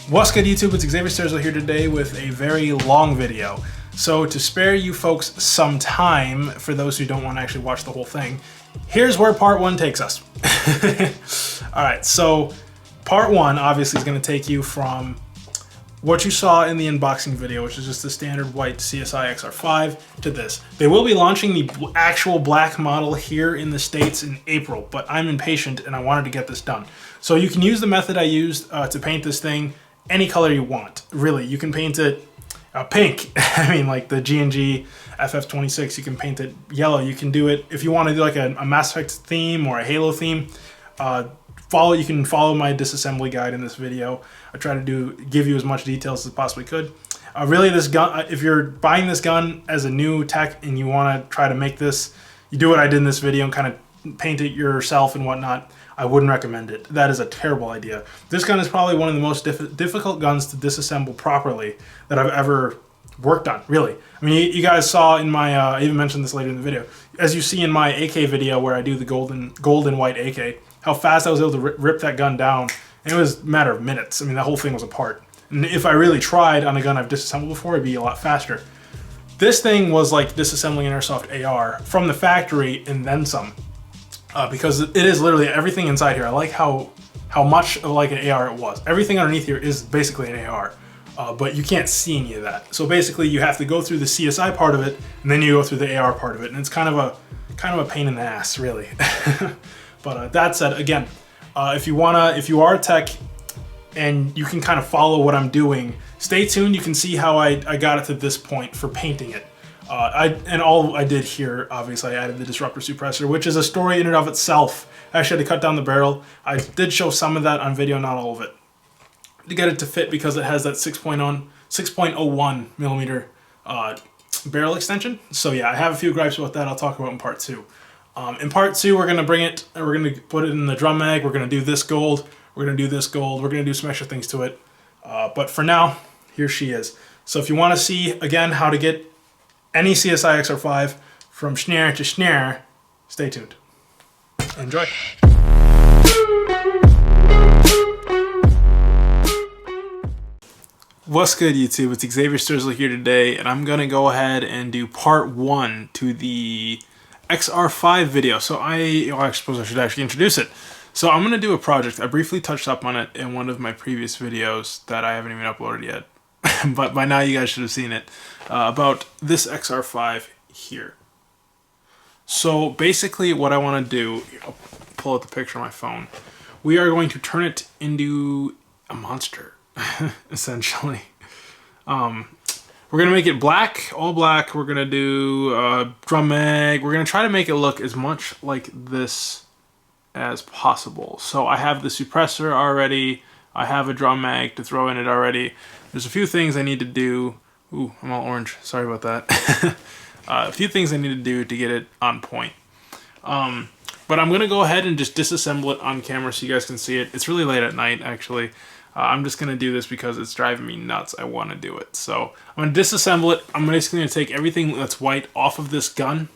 What's good, YouTube? It's Xavier Sturzel here today with a very long video. So to spare you folks some time, for those who don't want to actually watch the whole thing, here's where part one takes us. Alright, so part one obviously is going to take you from what you saw in the unboxing video, which is just the standard white CSI XR5, to this. They will be launching the actual black model here in the States in April, but I'm impatient and I wanted to get this done. So you can use the method I used to paint this thing any color you want. Really, you can paint it pink. I mean, like the G&G FF26, you can paint it yellow. You can do it if you want to do like a Mass Effect theme or a Halo theme. You can follow my disassembly guide in this video. I try to give you as much details as I possibly could. Really, this gun, if you're buying this gun as a new tech and you want to try to make this, you do what I did in this video and kind of paint it yourself and whatnot, I wouldn't recommend it. That is a terrible idea. This gun is probably one of the most difficult guns to disassemble properly that I've ever worked on, really. I mean, you guys saw in my, I even mentioned this later in the video, as you see in my AK video where I do the gold and white AK, how fast I was able to rip that gun down. And it was a matter of minutes. I mean, that whole thing was apart. And if I really tried on a gun I've disassembled before, it'd be a lot faster. This thing was like disassembling an Airsoft AR from the factory and then some. Because it is literally everything inside here. I like how much of like an AR it was. Everything underneath here is basically an AR, but you can't see any of that. So basically, you have to go through the CSI part of it, and then you go through the AR part of it, and it's kind of a pain in the ass, really. But that said, again, if you are a tech and you can kind of follow what I'm doing, stay tuned. You can see how I got it to this point for painting it. All I did here, obviously, I added the disruptor suppressor, which is a story in and of itself. I actually had to cut down the barrel. I did show some of that on video, not all of it, to get it to fit because it has that 6.01 millimeter barrel extension. So yeah, I have a few gripes about that. I'll talk about in part two. In part two, we're gonna bring it and we're gonna put it in the drum mag. We're gonna do this gold. We're gonna do this gold. We're gonna do some extra things to it. But for now, here she is. So if you want to see again how to get any CSI XR5 from snare to snare, stay tuned. Enjoy. What's good, YouTube? It's Xavier Sturzel here today, and I'm gonna go ahead and do part one to the XR5 video. So I suppose I should actually introduce it. So I'm gonna do a project. I briefly touched up on it in one of my previous videos that I haven't even uploaded yet. But by now you guys should have seen it, about this XR5 here. So basically what I want to do, I'll pull out the picture on my phone, we are going to turn it into a monster, essentially. We're going to make it black, all black. We're going to do drum mag. We're going to try to make it look as much like this as possible. So I have the suppressor already. I have a drum mag to throw in it already. There's a few things I need to do. Ooh, I'm all orange. Sorry about that. A few things I need to do to get it on point. But I'm going to go ahead and just disassemble it on camera so you guys can see it. It's really late at night, actually. I'm just going to do this because it's driving me nuts. I want to do it. So I'm going to disassemble it. I'm basically going to take everything that's white off of this gun.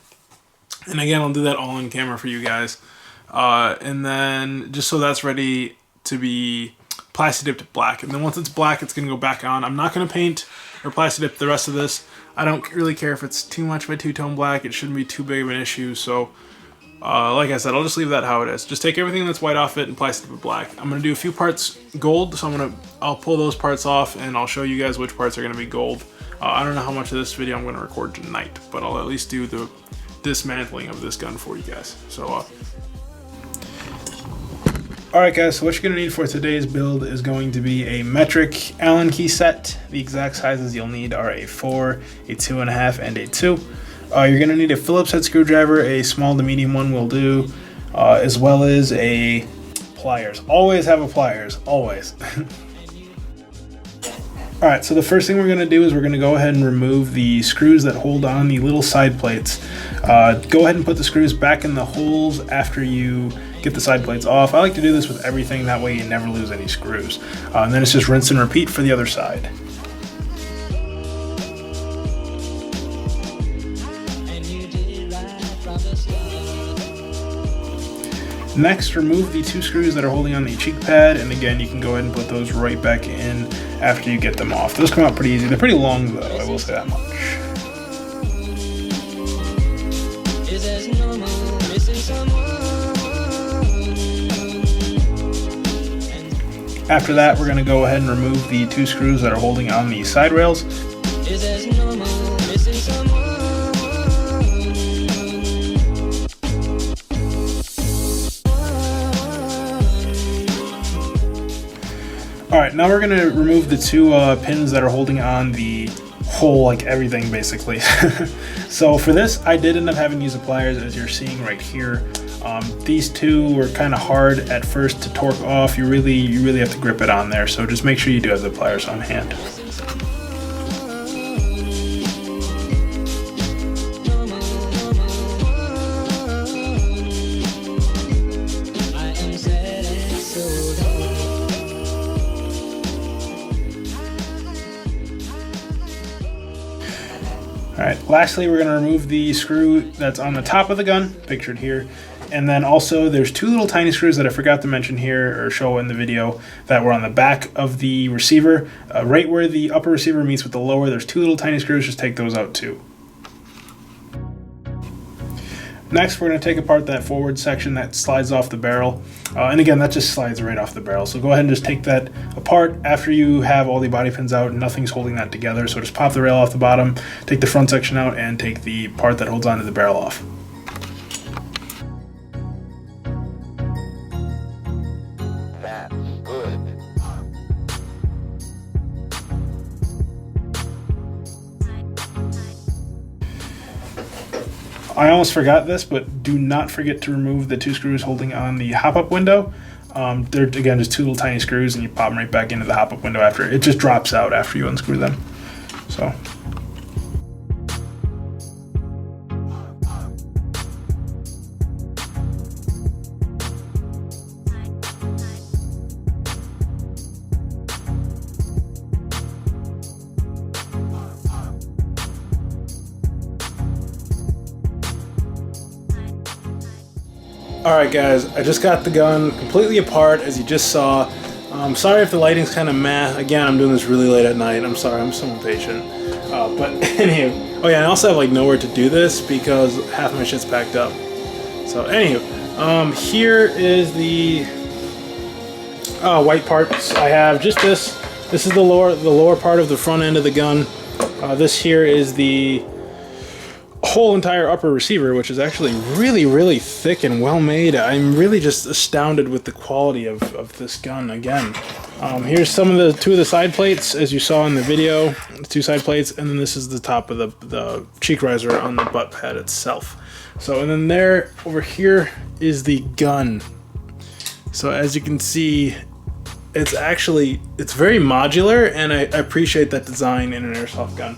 And again, I'll do that all on camera for you guys. And then just so that's ready to be plasti dipped black, and then once it's black, it's going to go back on. I'm not going to paint or plasti dip the rest of this. I don't really care if it's too much of a two-tone black. It shouldn't be too big of an issue. So like I said, I'll just leave that how it is. Just take everything that's white off it and plasti dip it black. I'm going to do a few parts gold, so I'll pull those parts off and I'll show you guys which parts are going to be gold. I don't know how much of this video I'm going to record tonight, but I'll at least do the dismantling of this gun for you guys. So alright guys, so what you're going to need for today's build is going to be a metric Allen key set. The exact sizes you'll need are a 4, a 2.5, and a 2. You're going to need a Phillips head screwdriver, a small to medium one will do, as well as a pliers. Always have a pliers, always. Alright, so the first thing we're going to do is we're going to go ahead and remove the screws that hold on the little side plates. Go ahead and put the screws back in the holes after you get the side plates off. I like to do this with everything, that way you never lose any screws. And then it's just rinse and repeat for the other side. Next, remove the 2 screws that are holding on the cheek pad, and again, you can go ahead and put those right back in after you get them off. Those come out pretty easy. They're pretty long though, I will say that much. After that, we're going to go ahead and remove the 2 screws that are holding on the side rails. Alright, now we're going to remove the 2 pins that are holding on the whole, like everything basically. So for this, I did end up having to use the pliers, as you're seeing right here. These 2 were kind of hard at first to torque off. You really have to grip it on there, so just make sure you do have the pliers on hand. Alright, lastly we're going to remove the screw that's on the top of the gun, pictured here. And then also there's 2 little tiny screws that I forgot to mention here or show in the video that were on the back of the receiver. Right where the upper receiver meets with the lower, there's 2 little tiny screws, just take those out too. Next, we're going to take apart that forward section that slides off the barrel. And again, that just slides right off the barrel. So go ahead and just take that apart after you have all the body pins out. Nothing's holding that together. So just pop the rail off the bottom, take the front section out, and take the part that holds onto the barrel off. I almost forgot this, but do not forget to remove the 2 screws holding on the hop-up window. They're, again, just 2 little tiny screws, and you pop them right back into the hop-up window after. It just drops out after you unscrew them. So. Alright guys, I just got the gun completely apart, as you just saw. Sorry if the lighting's kind of meh. Again, I'm doing this really late at night. I'm sorry, I'm so impatient. But anywho, oh yeah, I also have like nowhere to do this because half my shit's packed up. So anywho, here is the white parts. I have just this. This is the lower part of the front end of the gun. This here is the whole entire upper receiver, which is actually really thick and well made. I'm really just astounded with the quality of this gun. Again, here's some of the 2 of the side plates, as you saw in the video, the 2 side plates, and then this is the top of the cheek riser on the butt pad itself. So, and then there over here is the gun. So as you can see, it's very modular, and I appreciate that design in an airsoft gun.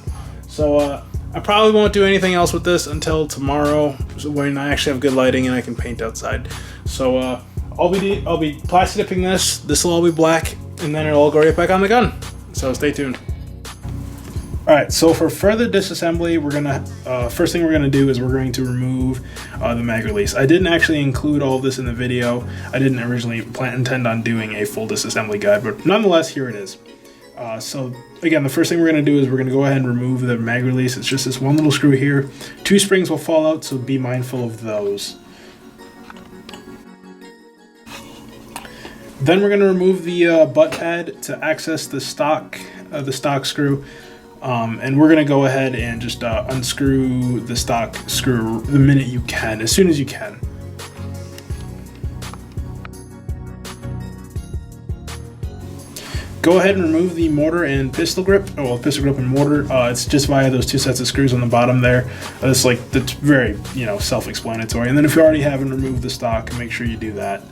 So I probably won't do anything else with this until tomorrow, when I actually have good lighting and I can paint outside. So I'll be plastic dipping this. This will all be black, and then it'll all go right back on the gun. So stay tuned. All right. So for further disassembly, we're gonna first thing we're gonna do is we're going to remove the mag release. I didn't actually include all of this in the video. I didn't originally intend on doing a full disassembly guide, but nonetheless, here it is. So again, the first thing we're going to do is we're going to go ahead and remove the mag release. It's just this one little screw here. 2 springs will fall out, so be mindful of those. Then we're going to remove the butt pad to access the stock screw. And we're going to go ahead and just unscrew the stock screw the minute you can, as soon as you can. Go ahead and remove the mortar and pistol grip. Oh, well, pistol grip and mortar. It's just via those 2 sets of screws on the bottom there. That's very, self-explanatory. And then if you already haven't removed the stock, make sure you do that.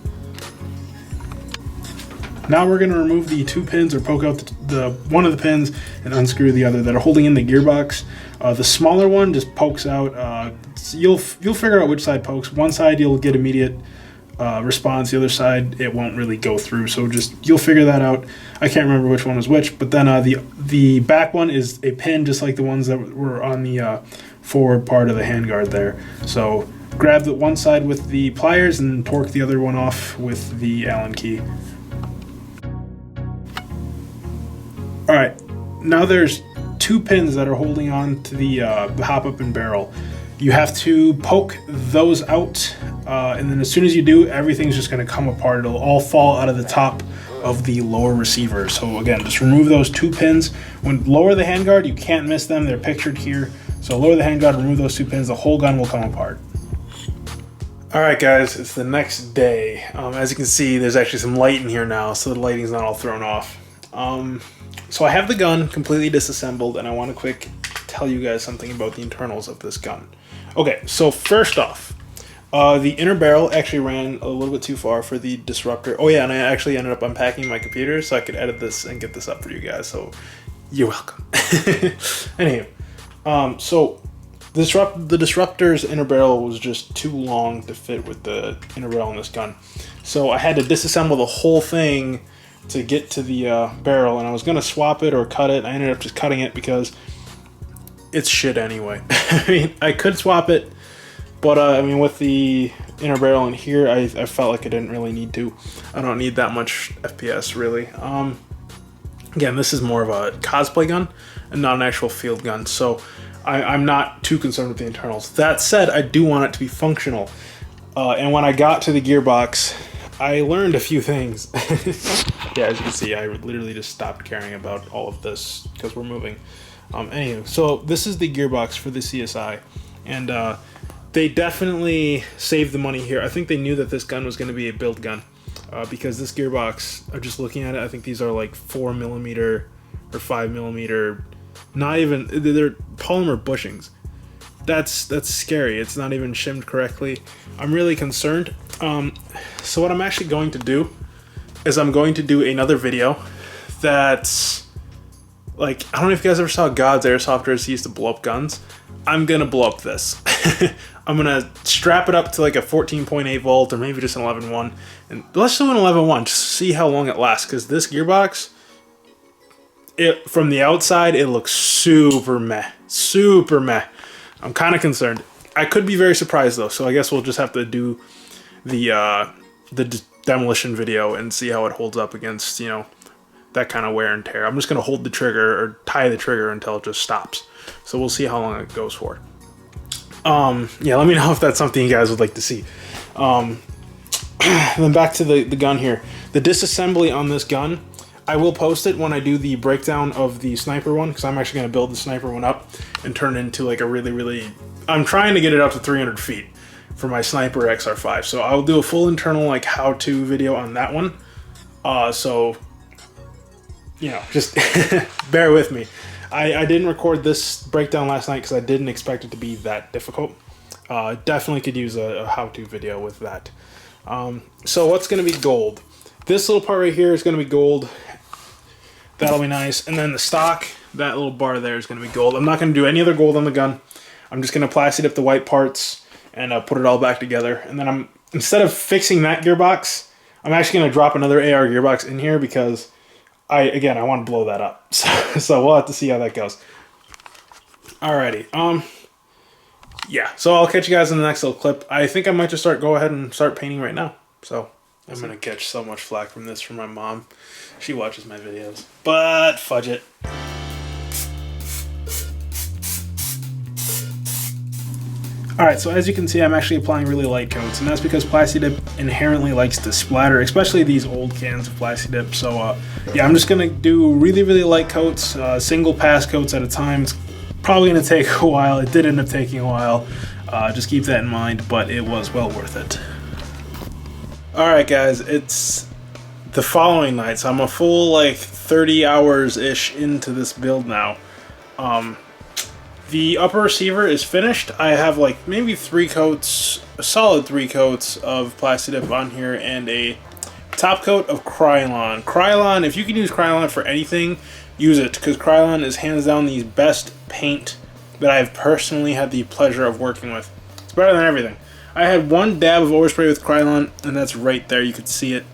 Now we're going to remove the 2 pins, or poke out the one of the pins and unscrew the other that are holding in the gearbox. The smaller one just pokes out. You'll figure out which side pokes. One side you'll get immediate response, the other side it won't really go through, so you'll figure that out. I can't remember which one was which, but then the back one is a pin just like the ones that were on the forward part of the handguard there. So grab the one side with the pliers and torque the other one off with the Allen key. Alright, now there's 2 pins that are holding on to the hop-up and barrel. You have to poke those out, and then as soon as you do, everything's just going to come apart. It'll all fall out of the top of the lower receiver. So again, just remove those 2 pins. When lower the handguard, you can't miss them. They're pictured here. So lower the handguard, remove those 2 pins, the whole gun will come apart. Alright guys, it's the next day. As you can see, there's actually some light in here now, so the lighting's not all thrown off. So I have the gun completely disassembled, and I want to quick tell you guys something about the internals of this gun. Okay, so first off, the inner barrel actually ran a little bit too far for the disruptor. Oh yeah, and I actually ended up unpacking my computer so I could edit this and get this up for you guys, so you're welcome. Anyway, so the disruptor's inner barrel was just too long to fit with the inner barrel in this gun. So I had to disassemble the whole thing to get to the barrel, and I was going to swap it or cut it. I ended up just cutting it because it's shit anyway. I mean, I could swap it, but I mean, with the inner barrel in here, I felt like I didn't really need to. I don't need that much FPS really. Again, this is more of a cosplay gun and not an actual field gun, so I'm not too concerned with the internals. That said, I do want it to be functional. And when I got to the gearbox, I learned a few things. Yeah, as you can see, I literally just stopped caring about all of this because we're moving. Anyway, so this is the gearbox for the CSI, and they definitely saved the money here. I think they knew that this gun was going to be a build gun because this gearbox, I'm just looking at it, I think these are like 4mm or 5mm, not even, they're polymer bushings. That's scary. It's not even shimmed correctly. I'm really concerned. So what I'm actually going to do is I'm going to do another video that's like, I don't know if you guys ever saw God's Airsofters. He used to blow up guns. I'm gonna blow up this. I'm gonna strap it up to like a 14.8 volt or maybe just an 11.1, and let's do an 11.1 just to see how long it lasts, because this gearbox, from the outside it looks super meh. I'm kind of concerned. I could be very surprised though, so I guess we'll just have to do the demolition video and see how it holds up against, you know, that kind of wear and tear. I'm just gonna hold the trigger or tie the trigger until it just stops. So we'll see how long it goes for. Yeah, let me know if that's something you guys would like to see. Then back to the gun here. The disassembly on this gun, I will post it when I do the breakdown of the sniper one, because I'm actually going to build the sniper one up and turn it into like a really, I'm trying to get it up to 300 feet for my sniper XR5. So I'll do a full internal like how-to video on that one. So, you know, just bear with me. I didn't record this breakdown last night because I didn't expect it to be that difficult. Definitely could use a how-to video with that. So what's going to be gold? This little part right here is going to be gold. That'll be nice. And then the stock, that little bar there is going to be gold. I'm not going to do any other gold on the gun. I'm just going to plasti up the white parts and put it all back together. And then instead of fixing that gearbox, I'm actually going to drop another AR gearbox in here because I want to blow that up. So we'll have to see how that goes. Alrighty. Yeah, so I'll catch you guys in the next little clip. I think I might just go ahead and start painting right now. So I'm going to catch so much flack from this from my mom. She watches my videos. But fudge it. Alright, so as you can see, I'm actually applying really light coats, and that's because Plasti-Dip inherently likes to splatter, especially these old cans of Plasti-Dip. So yeah, I'm just going to do really light coats, single pass coats at a time. It's probably going to take a while. It did end up taking a while. Just keep that in mind, but it was well worth it. Alright guys, it's the following night, so I'm a full like 30 hours-ish into this build now. The upper receiver is finished. I have like maybe 3 coats, a solid 3 coats of Plasti-Dip on here, and a top coat of Krylon. Krylon, if you can use Krylon for anything, use it, because Krylon is hands down the best paint that I've personally had the pleasure of working with. It's better than everything. I had 1 dab of overspray with Krylon, and that's right there. You could see it.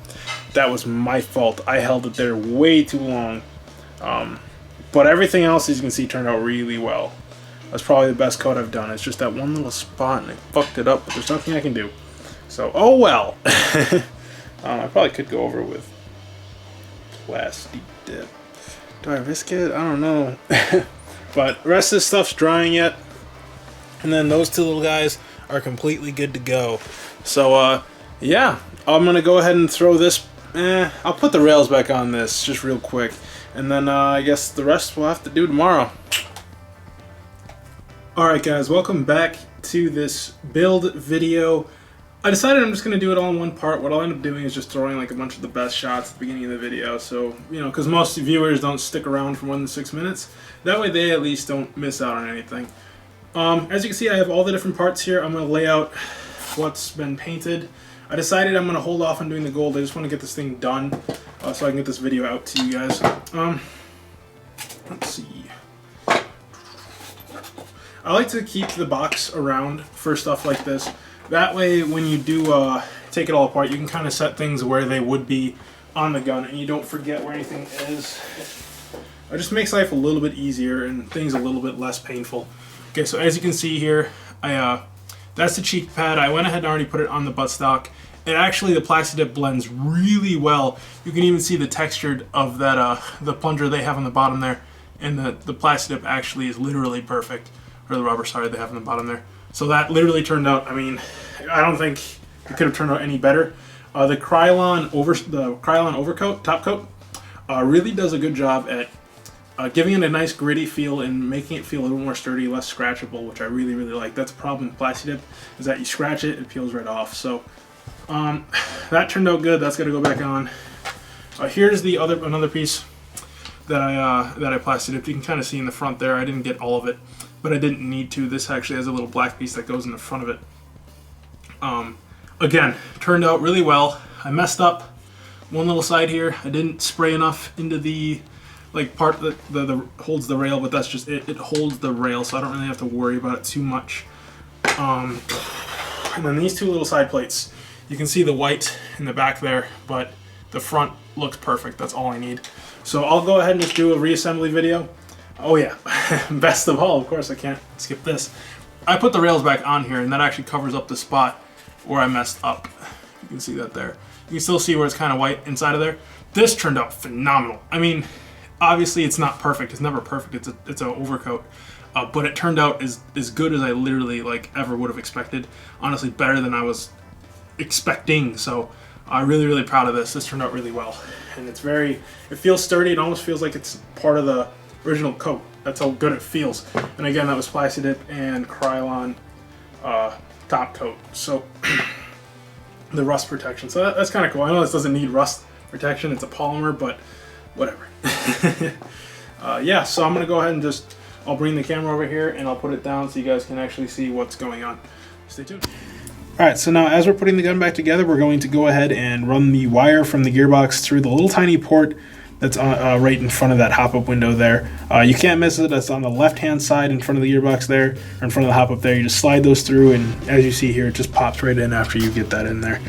That was my fault. I held it there way too long. But everything else, as you can see, turned out really well. That's probably the best coat I've done. It's just that one little spot and I fucked it up, but there's nothing I can do. So, oh well. I probably could go over with plastic dip. Do I risk it? I don't know. But the rest of this stuff's drying yet. And then those two little guys are completely good to go. So, yeah, I'm going to go ahead and throw this. I'll put the rails back on this just real quick. And then I guess the rest we'll have to do tomorrow. Alright guys, welcome back to this build video. I decided I'm just going to do it all in one part. What I'll end up doing is just throwing like a bunch of the best shots at the beginning of the video. So, you know, because most viewers don't stick around for more than 6 minutes. That way they at least don't miss out on anything. As you can see, I have all the different parts here. I'm going to lay out what's been painted. I decided I'm going to hold off on doing the gold. I just want to get this thing done so I can get this video out to you guys. Let's see. I like to keep the box around for stuff like this. That way, when you do take it all apart, you can kind of set things where they would be on the gun, and you don't forget where anything is. It just makes life a little bit easier and things a little bit less painful. Okay, so as you can see here, that's the cheek pad. I went ahead and already put it on the buttstock. And actually, the Plastidip blends really well. You can even see the texture of that the plunger they have on the bottom there, and the Plastidip actually is literally perfect. Or the rubber, sorry, they have on the bottom there. So that literally turned out, I mean, I don't think it could have turned out any better. The Krylon overcoat, top coat, really does a good job at giving it a nice gritty feel and making it feel a little more sturdy, less scratchable, which I really, really like. That's the problem with Plastidip, is that you scratch it, it peels right off. So that turned out good. That's got to go back on. Here's the another piece that I Plastidip. You can kind of see in the front there. I didn't get all of it, but I didn't need to. This actually has a little black piece that goes in the front of it. Again, turned out really well. I messed up one little side here. I didn't spray enough into the part that holds the rail, but that's just it. It holds the rail, so I don't really have to worry about it too much. And then these two little side plates. You can see the white in the back there, but the front looks perfect. That's all I need. So I'll go ahead and just do a reassembly video. Oh yeah, best of all, of course I can't skip this. I put the rails back on here, and that actually covers up the spot where I messed up. You can see that there. You can still see where it's kind of white inside of there. This turned out phenomenal. I mean, obviously it's not perfect. It's never perfect. It's an overcoat. But it turned out as good as I literally ever would have expected. Honestly, better than I was expecting. So I'm really, really proud of this. This turned out really well. And it feels sturdy. It almost feels like it's part of the original coat. That's how good it feels. And again, that was Plastidip and Krylon top coat. So the rust protection. So that's kind of cool. I know this doesn't need rust protection. It's a polymer, but whatever. Yeah, so I'm gonna go ahead and I'll bring the camera over here and I'll put it down so you guys can actually see what's going on. Stay tuned. Alright, so now as we're putting the gun back together, we're going to go ahead and run the wire from the gearbox through the little tiny port that's right in front of that hop-up window there. You can't miss it. It's on the left-hand side in front of the gearbox there, or in front of the hop-up there. You just slide those through, and as you see here, it just pops right in after you get that in there.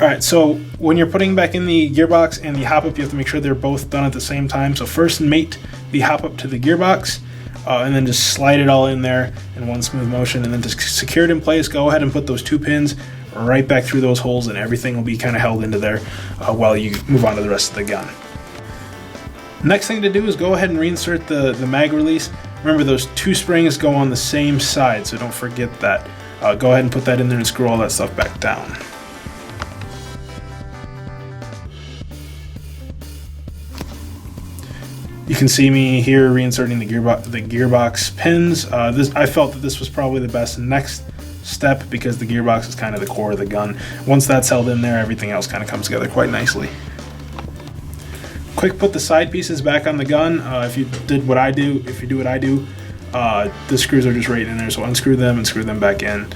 Alright, so when you're putting back in the gearbox and the hop-up, you have to make sure they're both done at the same time. So first mate the hop-up to the gearbox, and then just slide it all in there in one smooth motion, and then just secure it in place. Go ahead and put those two pins right back through those holes, and everything will be kind of held into there while you move on to the rest of the gun. Next thing to do is go ahead and reinsert the mag release. Remember, those two springs go on the same side, so don't forget that. Go ahead and put that in there and screw all that stuff back down. You can see me here reinserting the gearbox pins. I felt that this was probably the best next step because the gearbox is kind of the core of the gun. Once that's held in there, everything else kind of comes together quite nicely. Quick, put the side pieces back on the gun. If you do what I do, the screws are just right in there, so unscrew them and screw them back in.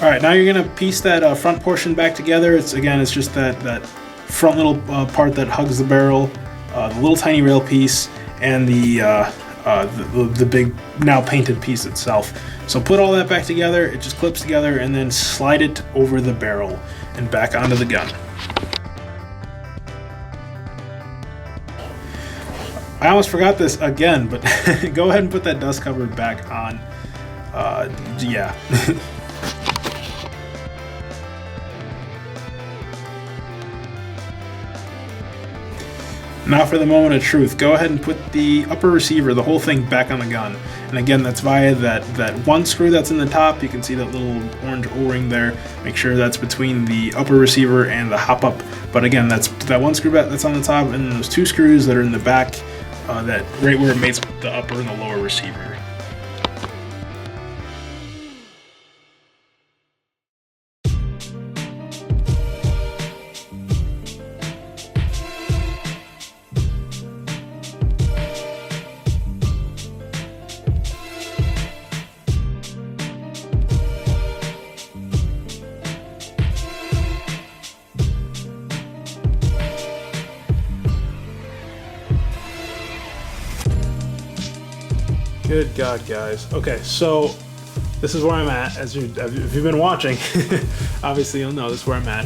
Alright, now you're going to piece that front portion back together. It's just that front little part that hugs the barrel, the little tiny rail piece, and the big now painted piece itself. So put all that back together, it just clips together, and then slide it over the barrel and back onto the gun. I almost forgot this again, but go ahead and put that dust cover back on. Yeah. Now for the moment of truth. Go ahead and put the upper receiver, the whole thing, back on the gun. And again, that's via that one screw that's in the top. You can see that little orange O-ring there. Make sure that's between the upper receiver and the hop up. But again, that's that one screw that's on the top, and those two screws that are in the back, that right where it mates with the upper and the lower receiver. Good God, guys. Okay, so this is where I'm at. If you've been watching, obviously you'll know this is where I'm at.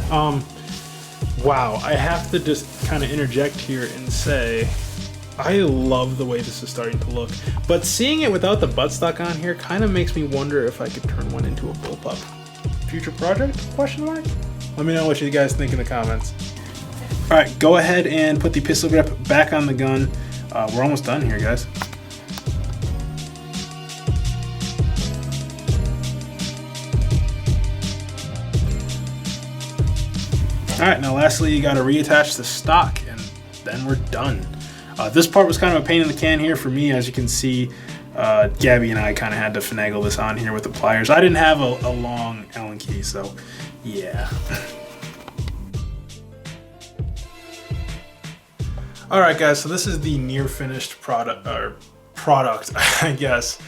Wow, I have to just kind of interject here and say, I love the way this is starting to look, but seeing it without the buttstock on here kind of makes me wonder if I could turn one into a bullpup. Future project? Question mark? Let me know what you guys think in the comments. All right, go ahead and put the pistol grip back on the gun. We're almost done here, guys. Alright, now lastly you gotta reattach the stock and then we're done. This part was kind of a pain in the can here for me. As you can see, Gabby and I kind of had to finagle this on here with the pliers. I didn't have a long Allen key, so yeah. Alright guys, so this is the near finished product, I guess.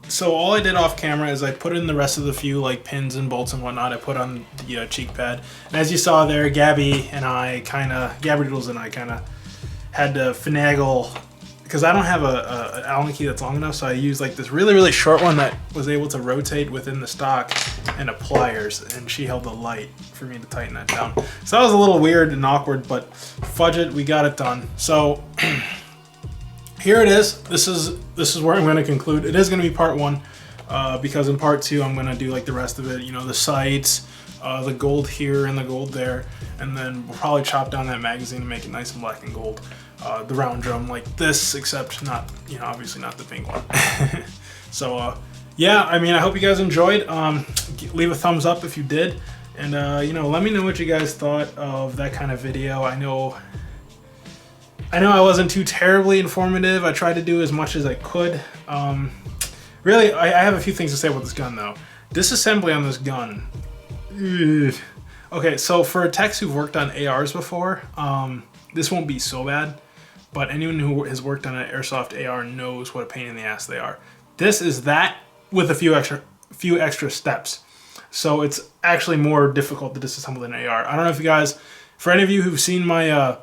So all I did off camera is I put in the rest of the few like pins and bolts and whatnot. I put on the cheek pad, and as you saw there, Gabby Doodles and I kind of had to finagle, because I don't have a Allen key that's long enough, so I used like this really short one that was able to rotate within the stock and a pliers, and she held the light for me to tighten that down. So that was a little weird and awkward, but fudge it, we got it done. So here it is. This is where I'm going to conclude. It is going to be part one, because in part two I'm going to do like the rest of it. You know, the sights, the gold here and the gold there, and then we'll probably chop down that magazine and make it nice and black and gold. The round drum like this, except not, you know, obviously not the pink one. So yeah, I mean, I hope you guys enjoyed. Leave a thumbs up if you did, and you know, let me know what you guys thought of that kind of video. I know I wasn't too terribly informative. I tried to do as much as I could. Really, I have a few things to say about this gun though. Disassembly on this gun. Ugh. Okay, so for techs who've worked on ARs before, this won't be so bad, but anyone who has worked on an airsoft AR knows what a pain in the ass they are. This is that with a few extra steps. So it's actually more difficult to disassemble than an AR. I don't know if you guys, for any of you who've seen my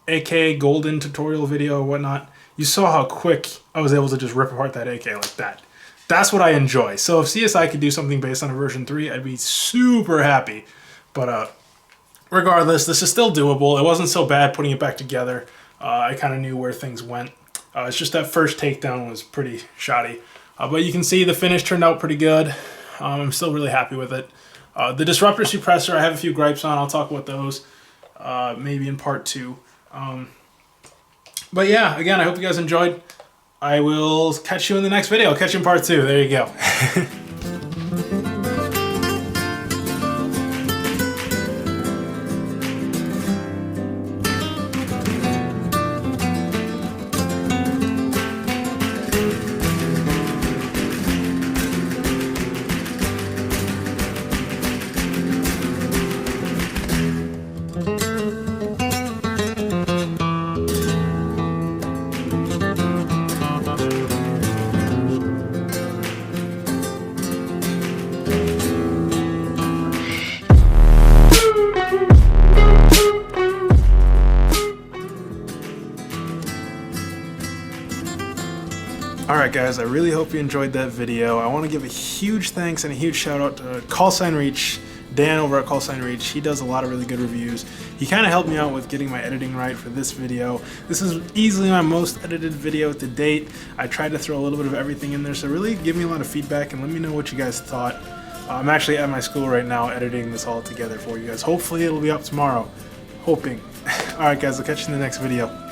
AK Golden tutorial video or whatnot, you saw how quick I was able to just rip apart that AK like that. That's what I enjoy. So if CSI could do something based on a version 3, I'd be super happy. But regardless, this is still doable. It wasn't so bad putting it back together. I kind of knew where things went. It's just that first takedown was pretty shoddy. But you can see the finish turned out pretty good. I'm still really happy with it. The disruptor suppressor, I have a few gripes on. I'll talk about those maybe in part 2. But yeah, again, I hope you guys enjoyed. I will catch you in the next video. I'll catch you in part 2. There you go. Alright guys, I really hope you enjoyed that video. I want to give a huge thanks and a huge shout out to Callsign Reach Dan over at CallSignRage, he does a lot of really good reviews. He kind of helped me out with getting my editing right for this video. This is easily my most edited video to date. I tried to throw a little bit of everything in there, so really give me a lot of feedback and let me know what you guys thought. I'm actually at my school right now editing this all together for you guys. Hopefully it'll be up tomorrow. Hoping. Alright guys, I'll catch you in the next video.